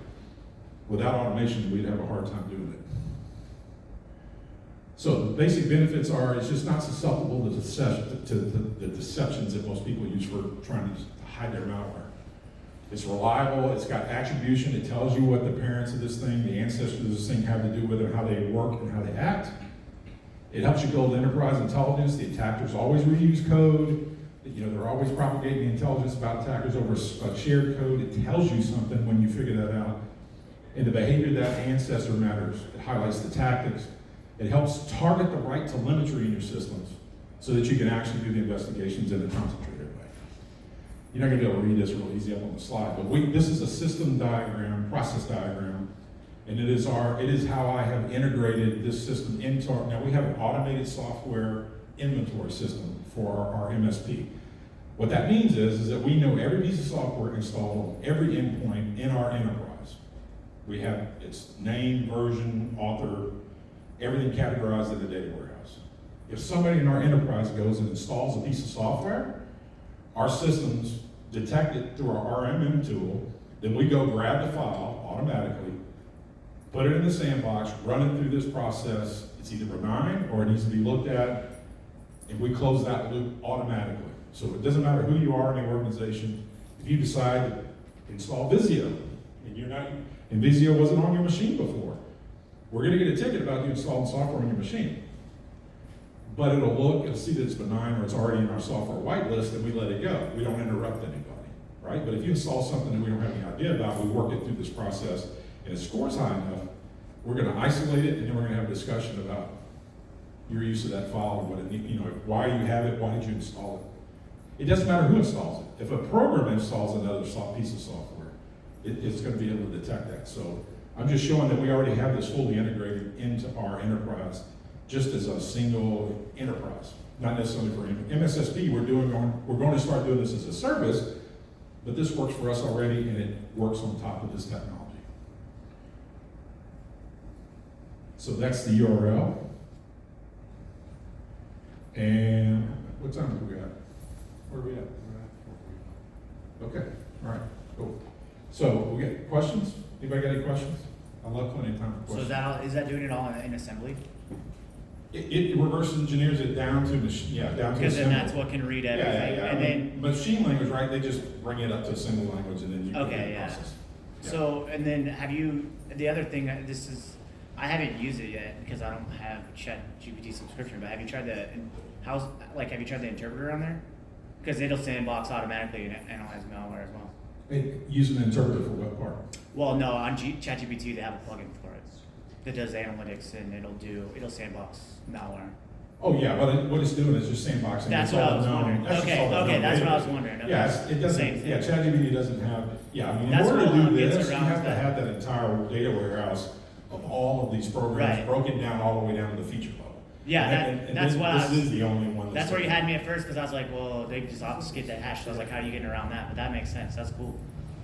Without automation, we'd have a hard time doing it. So the basic benefits are it's just not susceptible to the deceptions that most people use for trying to hide their malware. It's reliable, it's got attribution, it tells you what the parents of this thing, the ancestors of this thing have to do with it, how they work and how they act. It helps you build enterprise intelligence. The attackers always reuse code. You know, they're always propagating the intelligence about attackers over shared code. It tells you something when you figure that out. And the behavior of that ancestor matters. It highlights the tactics. It helps target the right telemetry in your systems so that you can actually do the investigations in a concentrated way. You're not gonna be able to read this real easy up on the slide, but this is a system diagram, process diagram, and it is how I have integrated this system into our, now we have an automated software inventory system for our MSP. What that means is that we know every piece of software installed on every endpoint in our enterprise. We have its name, version, author, everything categorized in the data warehouse. If somebody in our enterprise goes and installs a piece of software, our systems detect it through our RMM tool, then we go grab the file automatically, put it in the sandbox, run it through this process, It's either benign or it needs to be looked at, and we close that loop automatically. So it doesn't matter who you are in the organization. If you decide to install Visio, and Visio wasn't on your machine before, we're gonna get a ticket about you installing software on your machine. But it'll see that it's benign or it's already in our software whitelist, and we let it go. We don't interrupt anybody, right? But if you install something that we don't have any idea about, we work it through this process, and it scores high enough, we're gonna isolate it, and then we're gonna have a discussion about your use of that file, and what it need, why you have it, why did you install it. It doesn't matter who installs it. If a program installs another piece of software, it's gonna be able to detect that. So I'm just showing that we already have this fully integrated into our enterprise, just as a single enterprise, not necessarily for MSSP. We're going to start doing this as a service, but this works for us already, and it works on top of this technology. So that's the URL. And what time are we at? Where are we at? Okay, all right, cool. So we get questions? Anybody got any questions? I love plenty of time for questions. So is that doing it all in assembly? It reverse engineers it down to machine, down to Because then assembly. that's what can read everything, Yeah. and then. Machine language, right, they just bring it up to assembly language and then you can Okay, yeah. process. Yeah. So, and then the other thing, I haven't used it yet because I don't have ChatGPT subscription, but have you tried have you tried the interpreter on there? Because it'll sandbox automatically and analyze malware as well. Using an interpreter for what part? Well, no, on ChatGPT they have a plugin for it that does analytics, and it'll sandbox malware. Oh, yeah, but what it's doing is just sandboxing. That's It's what all I was known- wondering. that's just Okay, all known that's what I was data. wondering. Okay. Yeah, it doesn't, Same thing. ChatGPT doesn't have, in That's order to what do gets this, you around have to that. have that entire data warehouse of all of these programs Right. broken down all the way down to the feature level. Yeah, And that's then what this is the only one. That's where you had me at first, because I was like, well, they just obfuscate that hash. So I was like, how are you getting around that? But that makes sense. That's cool.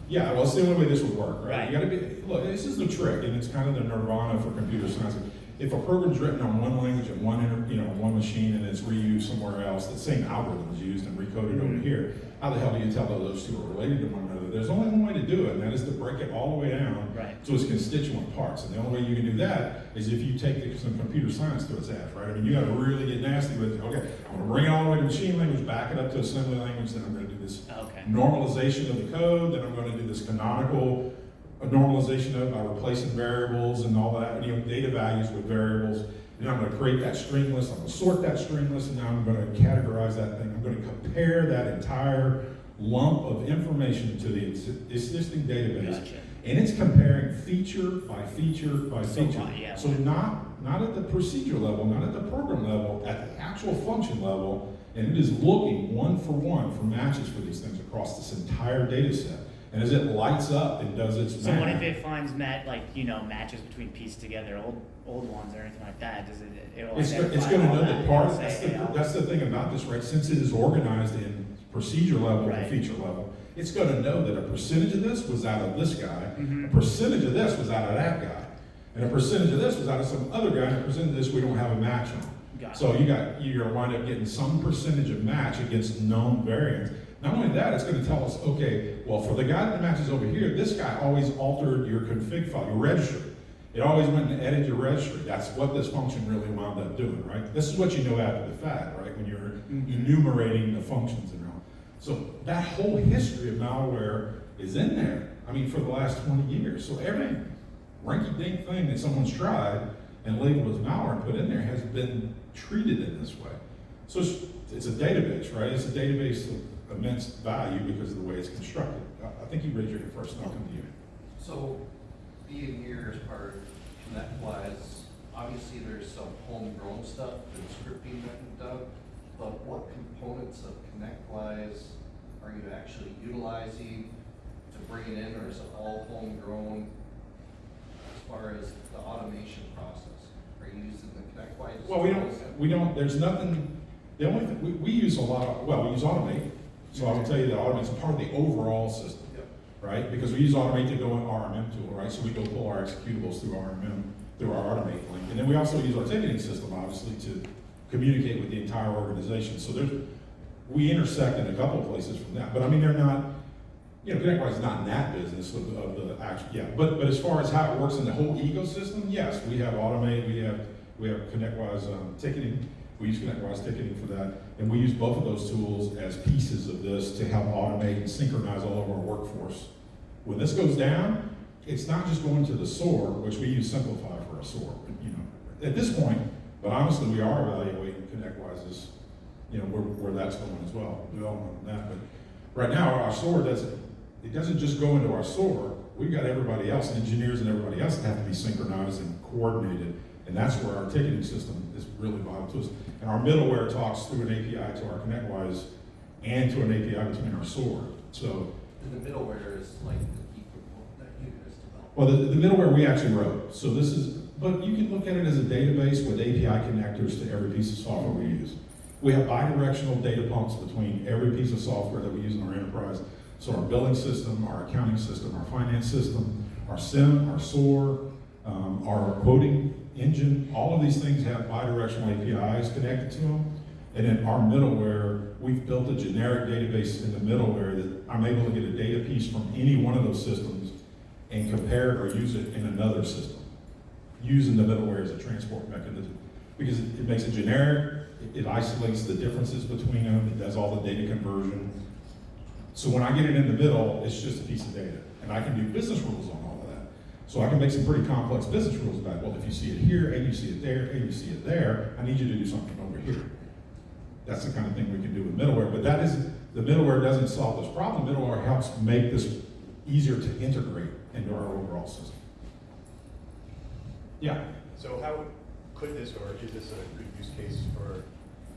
Yeah, well, it's the only way this would work, right? Right. You gotta look, this is the trick, and it's kind of the nirvana for computer science. If a program's written on one language and one machine, and it's reused somewhere else, the same algorithm is used and recoded over here, how the hell do you tell that those two are related to one another? There's only one way to do it, and that is to break it all the way down to its constituent parts. And the only way you can do that is if you take some computer science to its ass, right? I mean, you gotta really get nasty with it. Okay, I'm gonna bring it all the way to machine language, back it up to assembly language, then I'm gonna do this normalization of the code, then I'm gonna do this canonical normalization of it by replacing variables and all that, data values with variables. And I'm going to create that string list, I'm going to sort that string list, and now I'm going to categorize that thing. I'm going to compare that entire lump of information to the existing database. Gotcha. And it's comparing feature by feature by feature. Yeah. So not at the procedure level, not at the program level, at the actual function level, and it is looking one for matches for these things across this entire data set. And as it lights up, it does its So math. what if it finds matches between pieced together old ones or anything like that? Does it'll It's identify going to all know that part, that's say, the thing about this, right? Since it is organized in procedure level Right. and feature level, it's going to know that a percentage of this was out of this guy, Mhm. a percentage of this was out of that guy, and a percentage of this was out of some other guy, and a percentage of this we don't have a match on. Gotcha. So you're going to wind up getting some percentage of match against known variants. Not only that, it's going to tell us, okay, well, for the guy that matches over here, this guy always altered your config file, your registry. It always went and edited your registry. That's what this function really wound up doing, right? This is what you know after the fact, right? When you're enumerating the functions and all. So that whole history of malware is in there. I mean, for the last 20 years. So every rinky-dink thing that someone's tried and labeled as malware and put in there has been treated in this way. So it's a database, right? It's a database of immense value because of the way it's constructed. I think you raised your hand first, and I'll come to you. So, being here as part of ConnectWise, obviously there's some homegrown stuff and scripting that you've done, but what components of ConnectWise are you actually utilizing to bring it in, or is it all homegrown as far as the automation process? Are you using the ConnectWise? Well, there's nothing, the only thing, we use a lot of, we use Automate. So I will tell you that Automate's a part of the overall system, right? Because we use Automate to go in RMM tool, right? So we go pull our executables through RMM, through our Automate link. And then we also use our ticketing system, obviously, to communicate with the entire organization. So we intersect in a couple of places from that. But I mean, they're not, ConnectWise is not in that business of the actual, But as far as how it works in the whole ecosystem, yes, we have Automate, we have We have ConnectWise ticketing. We use ConnectWise ticketing for that. And we use both of those tools as pieces of this to help automate and synchronize all of our workforce. When this goes down, it's not just going to the SOAR, which we use Simplify for our SOAR, you know, at this point, but honestly, we are evaluating ConnectWise, you know, where that's going as well, development on that. But right now, our SOAR doesn't just go into our SOAR. We've got everybody else, engineers and everybody else that have to be synchronized and coordinated. And that's where our ticketing system is really vital to us. And our middleware talks through an API to our ConnectWise and to an API between our SOAR. So, And the middleware is like the key component that you guys developed. well, the middleware we actually wrote. So this is, but you can look at it as a database with API connectors to every piece of software we use. We have bidirectional data pumps between every piece of software that we use in our enterprise. So our billing system, our accounting system, our finance system, our SIM, our SOAR, our quoting engine, all of these things have bidirectional APIs connected to them. And in our middleware, we've built a generic database in the middleware that I'm able to get a data piece from any one of those systems and compare it or use it in another system, using the middleware as a transport mechanism. Because it makes it generic, it isolates the differences between them, it does all the data conversion. So when I get it in the middle, it's just a piece of data. And I can do business rules on all of that. So I can make some pretty complex business rules about, well, if you see it here, and you see it there, and you see it there, I need you to do something over here. That's the kind of thing we can do with middleware. But that is, the middleware doesn't solve this problem. Middleware helps make this easier to integrate into our overall system. Yeah. So how could this, or is this a good use case for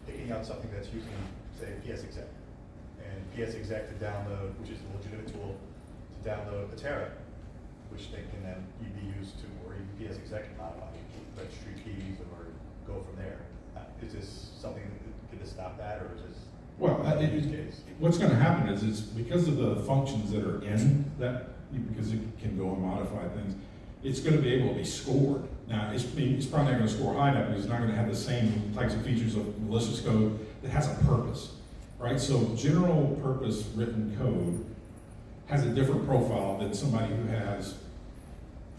picking out something that's using, say, PS exec? And PS exec to download, which is a legitimate tool, to download a Terra, which they can then be used to, or even PS exec can modify registry keys or go from there. Is this something, could this stop that, or is this Well, a use case? what's going to happen is it's because of the functions that are in that, because it can go and modify things, it's going to be able to be scored. Now, it's probably not going to score high enough because it's not going to have the same types of features of malicious code that has a purpose, right? So general purpose written code has a different profile than somebody who has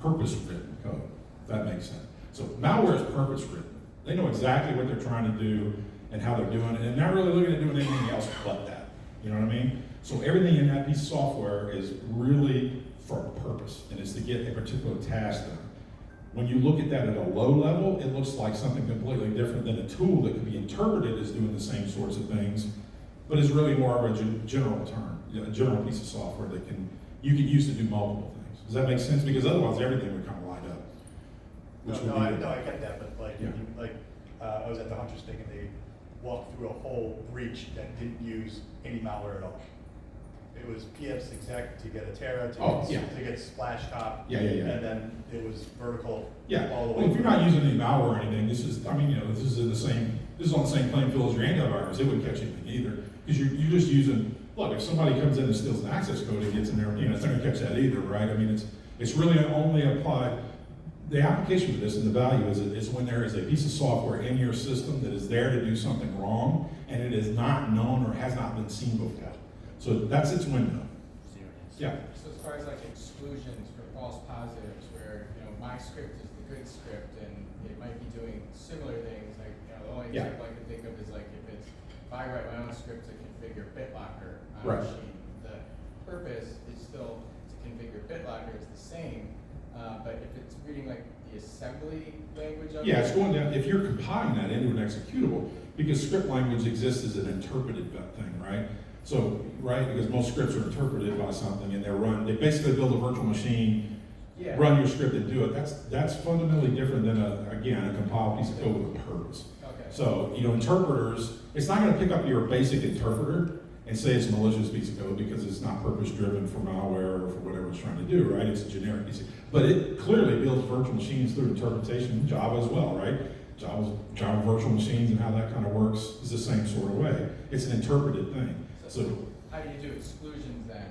purpose written code, if that makes sense. So malware is purpose written. They know exactly what they're trying to do and how they're doing it, and not really looking at doing anything else but that. You know what I mean? So everything in that piece of software is really for a purpose, and it's to get a particular task done. When you look at that at a low level, it looks like something completely different than a tool that could be interpreted as doing the same sorts of things, but is really more of a general term, a general piece of software that you can use to do multiple things. Does that make sense? Because otherwise everything would kind of line up. I get that, but like, Yeah. I was at the Hunter's thing and they walked through a whole breach that didn't use any malware at all. It was PS exec to get a Terra, to get splash top. Yeah. And then it was vertical Yeah, all the way. well, if you're not using any malware or anything, this is on the same playing field as your antivirus, it wouldn't catch anything either. Because you're just using, look, if somebody comes in and steals an access code and gets in there, it's not gonna catch that either, right? I mean, it's really only applied, the application for this and the value is when there is a piece of software in your system that is there to do something wrong, and it is not known or has not been seen before. So that's its window. Yeah. So as far as like exclusions for false positives, where my script is the good script and it might be doing similar things, like the only example I can think of is like if I write my own script to configure BitLocker on a machine, the purpose is still to configure BitLocker is the same, but if it's reading like the assembly language of it's going down, if you're compiling that into an executable, because script language exists as an interpreted thing, right? So, because most scripts are interpreted by something and they basically build a virtual machine, run your script and do it. That's fundamentally different than a compiled piece of code with a purpose. Okay. So, interpreters, it's not going to pick up your basic interpreter and say it's a malicious piece of code because it's not purpose driven for malware or for whatever it's trying to do, right? It's a generic piece but it clearly builds virtual machines through interpretation in Java as well, right? Java virtual machines and how that kind of works is the same sort of way. It's an interpreted thing. So how do you do exclusions then?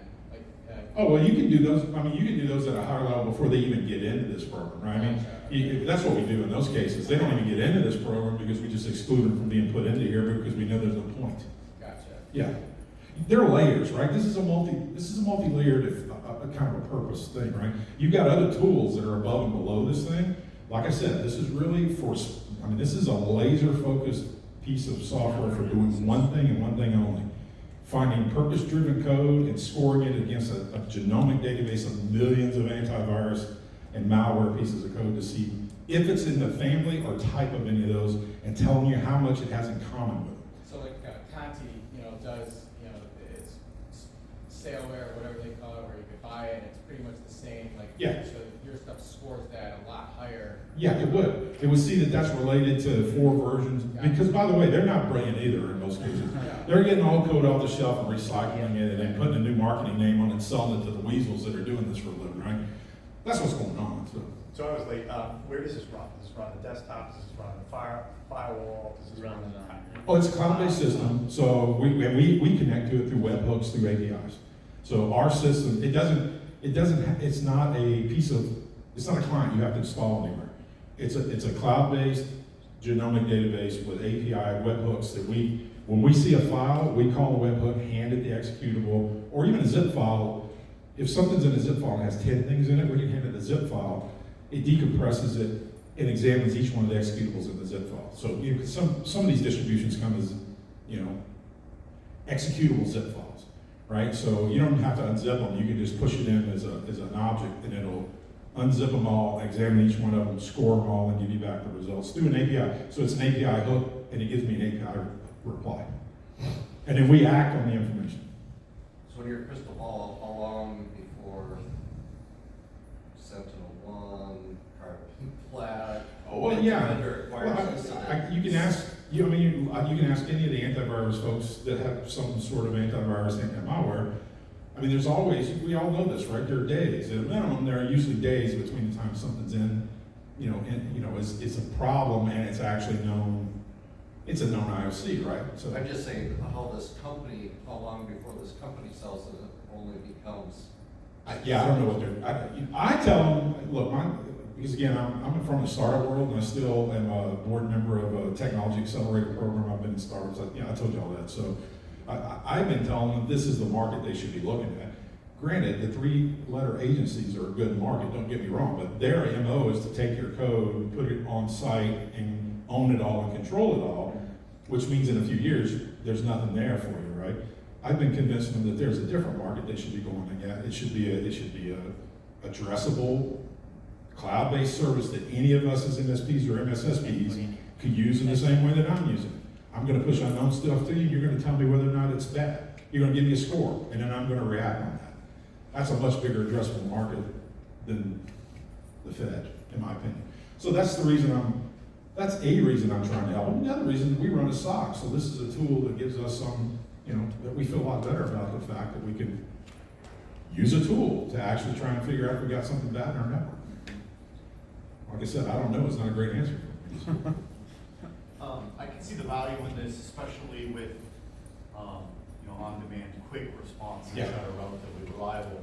You can do those. I mean, you can do those at a higher level before they even get into this program, right? I mean, that's what we do in those cases. They don't even get into this program because we just exclude them from being put into here because we know there's no point. Gotcha. Yeah, there are layers, right? This is a multi-layered kind of a purpose thing, right? You've got other tools that are above and below this thing. Like I said, this is really for I mean, this is a laser-focused piece of software for doing one thing and one thing only. Finding purpose-driven code and scoring it against a genomic database of millions of antivirus and malware pieces of code to see if it's in the family or type of any of those, and telling you how much it has in common with them. So like Conti, does, it's saleware, whatever they call it, where you could buy it, and it's pretty much the same, like, Yeah. so your stuff scores that a lot higher. Yeah, it would. It would see that that's related to 4 versions, because by the way, they're not brilliant either in most cases. They're getting all code off the shelf and recycling it and then putting a new marketing name on it and selling it to the weasels that are doing this for a living, right? That's what's going on. So I was late, where does this run? Does this run on the desktop, does this run on the firewall, does this run on the? Oh, it's a cloud-based system, so we connect to it through webhooks, through APIs. So our system, it's not a piece of, it's not a client you have to install anywhere. It's a cloud-based genomic database with API webhooks that when we see a file, we call the webhook, hand it the executable, or even a zip file. If something's in a zip file and has 10 things in it, we can hand it the zip file. It decompresses it and examines each one of the executables in the zip file. So some of these distributions come as, executable zip files, right? So you don't have to unzip them. You can just push it in as an object, and it'll unzip them all, examine each one of them, score them all, and give you back the results through an API. So it's an API hook, and it gives me an API reply. And then we act on the information. So in your crystal ball, how long before Sentinel-1, Carbon Flag? Oh, well, yeah. Vendor acquires this? You can ask. You can ask any of the antivirus folks that have some sort of antivirus, anti-malware. I mean, there's always, we all know this, right? There are days. At a minimum, there are usually days between the time something's in, it's a problem and it's actually known. It's a known IOC, right? So I'm just saying how long before this company sells it only becomes. I don't know what I tell them, look, because again, I'm from the startup world, and I still am a board member of a technology accelerator program. I've been in startups. I told you all that. So I've been telling them this is the market they should be looking at. Granted, the 3-letter agencies are a good market, don't get me wrong, but their MO is to take your code, put it on site, and own it all and control it all, which means in a few years, there's nothing there for you, right? I've been convincing them that there's a different market they should be going at. It should be a addressable, cloud-based service that any of us as MSPs or MSSPs could use in the same way that I'm using it. I'm going to push unknown stuff to you. You're going to tell me whether or not it's bad. You're going to give me a score, and then I'm going to react on that. That's a much bigger addressable market than the Fed, in my opinion. So that's a reason I'm trying to help them. The other reason, we run a SOC, so this is a tool that gives us some, that we feel a lot better about the fact that we can use a tool to actually try and figure out if we got something bad in our network. Like I said, I don't know, it's not a great answer. I can see the value in this, especially with, on-demand, quick responses that are relatively reliable.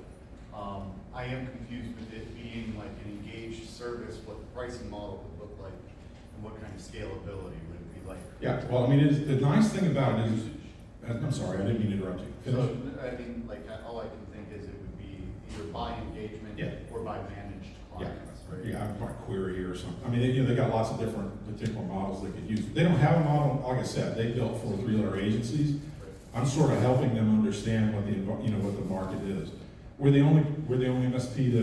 I am confused with it being like an engaged service, what the pricing model would look like, and what kind of scalability would it be like? Yeah, well, I mean, the nice thing about it is, I'm sorry, I didn't mean to interrupt you. Finish. So, all I can think is it would be either by engagement or by managed clients. Right? Yeah, by query or something. I mean, they got lots of different particular models they could use. They don't have a model, like I said, they built for 3-letter agencies. I'm sort of helping them understand what the market is. We're the only MSP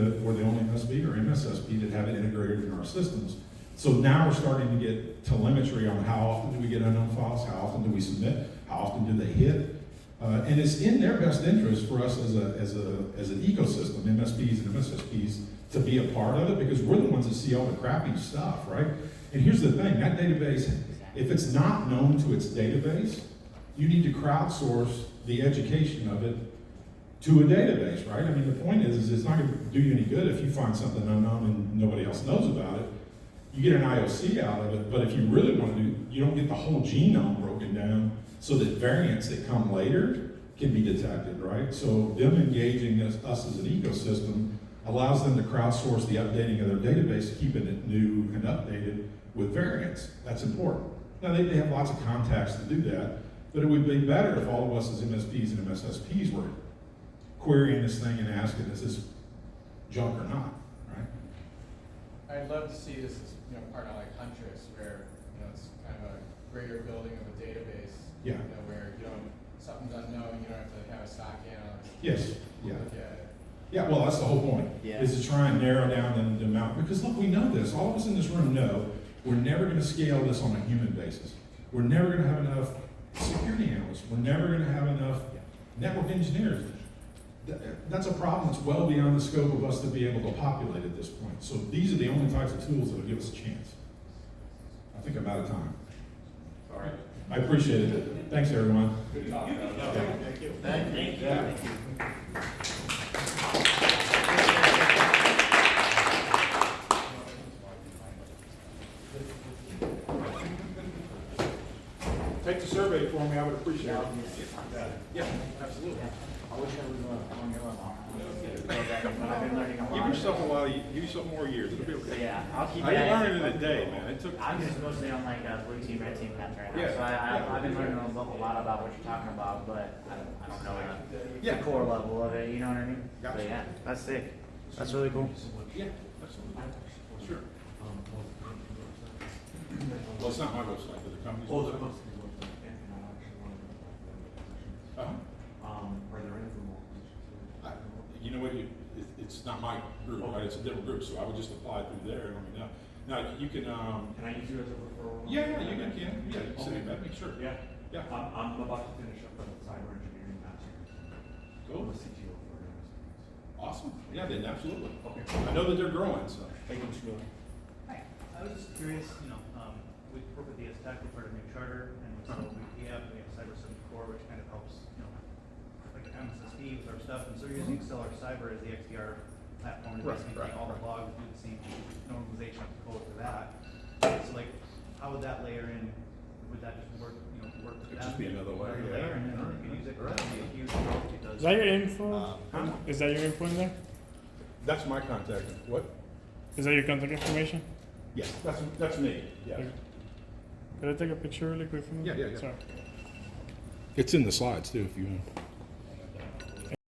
or MSSP that have it integrated in our systems. So now we're starting to get telemetry on how often do we get unknown files, how often do we submit, how often do they hit, and it's in their best interest for us as an ecosystem, MSPs and MSSPs, to be a part of it, because we're the ones that see all the crappy stuff, right? And here's the thing, that database, if it's not known to its database, you need to crowdsource the education of it to a database, right? I mean, the point is it's not going to do you any good if you find something unknown and nobody else knows about it. You get an IOC out of it, but if you really want to you don't get the whole genome broken down so that variants that come later can be detected, right? So them engaging us as an ecosystem allows them to crowdsource the updating of their database, keeping it new and updated with variants. That's important. Now, they have lots of contacts to do that, but it would be better if all of us as MSPs and MSSPs were querying this thing and asking, is this junk or not, right? I'd love to see this as part of like Huntress, where it's kind of a greater building of a database. Yeah. You know, where you don't, something's unknown, you don't have to have a stock analyst. Yes, yeah. Look at it. Yeah, well, that's the whole point, Yeah. is to try and narrow down the amount, because look, we know this, all of us in this room know, we're never gonna scale this on a human basis. We're never gonna have enough security analysts, we're never gonna have enough network engineers. That's a problem that's well beyond the scope of us to be able to populate at this point. So these are the only types of tools that will give us a chance. I think I'm out of time. All right. I appreciate it. Thanks, everyone. Good talk. Thank you. Thank you. Yeah. Take the survey for me, I would appreciate it. Yeah, absolutely. I wish I was on your level. I've been learning a lot. Give yourself a while, give yourself more years, it'll be So okay. yeah, I'll keep I it didn't at learn it in a day, man. It took. I'm just mostly on like a blue team, red team path right now. Yeah, So yeah. I've been learning a lot about what you're talking about, but I don't know Yeah. the core level of it, you know what I mean? Gotcha. But yeah, that's sick. That's really cool. Yeah, absolutely. Sure. Well, it's not my website, but the company's website. Uh-huh. Are there any remote? You know what, it's not my group, right, it's a different group, so I would just apply through there, and let me know. Now, you can, Can I use you as a referral? yeah, you can, yeah, you can send it back, sure. Yeah. Yeah. I'm about to finish up a cyber engineering master's. Cool. I'm a CTO for MSPs. Awesome, yeah, then absolutely. Okay. I know that they're growing, so. Hi, I was just curious, we work with DS Tech, we're part of new charter, and so we have Cyber 74, which kind of helps, like MSSP with our stuff, and so we're using Stellar Cyber as the XDR platform, to basically take all the logs, do the same normalization of the code for that. So like, how would that layer in? Would that just work, work with It'd them? just be another way, Another yeah. layer, and then we could use it, that would be a huge help because. Is that your info? Is that your info in there? That's my contact, what? Is that your contact information? Yes, that's me, yeah. Could I take a picture really quick from you? Yeah. Sorry. It's in the slides too, if you want.